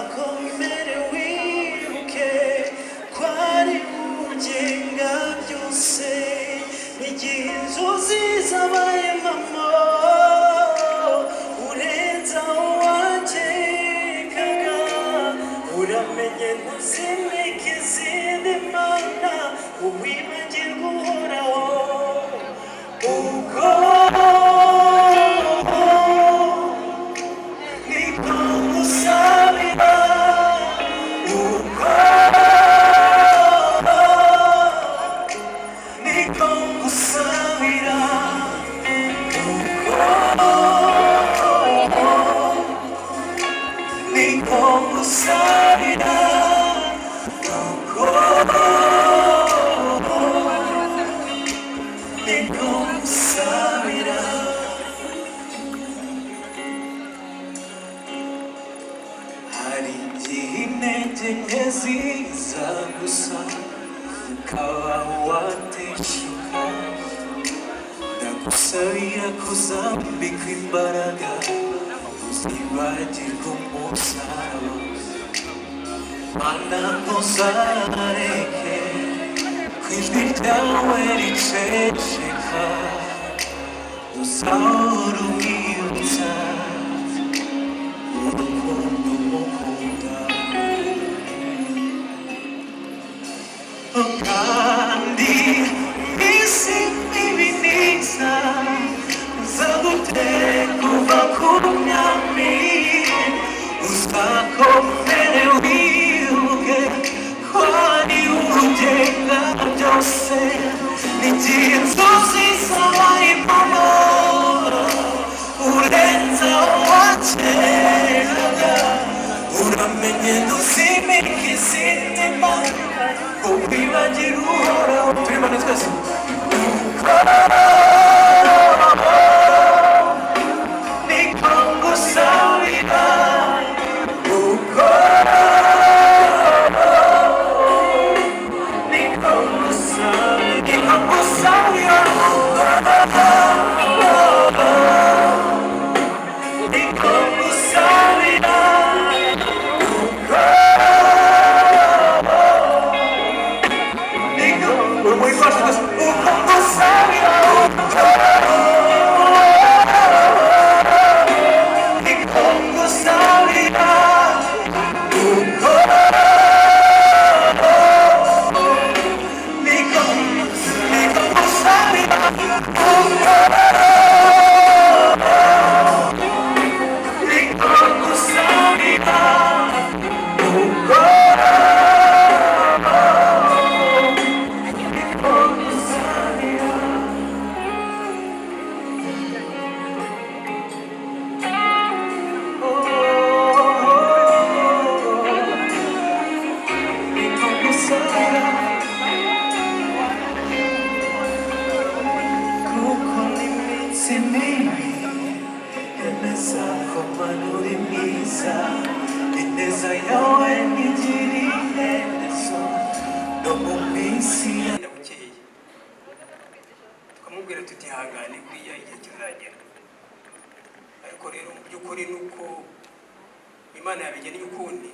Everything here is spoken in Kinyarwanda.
uzakomere wibuke ko ari ugenga byose n'igihe inzozi zabaye mama urenza uwakekaga uramenye ntuzimike izindi mana uwibagirwa uhoraho uko niko ngusabira uko niko ngusabira niko ngusabira niko ngusabira hari igihe intege nke ziza gusa ukaba wateshuka ndagusabira kuzambika imbaraga uzibagirwa umusaraba mana ntuzareke ko ijwi ryawe riceceka uzahora umwibutsa urukundo umukunda kandi isi n'ibiniza uzagutere kuva ku myami uzakomere wibuke ko ari ugenga byose n'igihe inzozi zabaye impamo urenza uwakekaga uramenye ntuzimike izindi mana ko wibagira uhoraho turimo twese niko ngusabira uko niko ngusabira niko ngusabira ineza yawe ntigiri iherezo no mu minsi bukeye tukamubwira tuti hangane kuriya igihe kizagera ariko rero mu by'ukuri nuko Imana yabigennye ukundi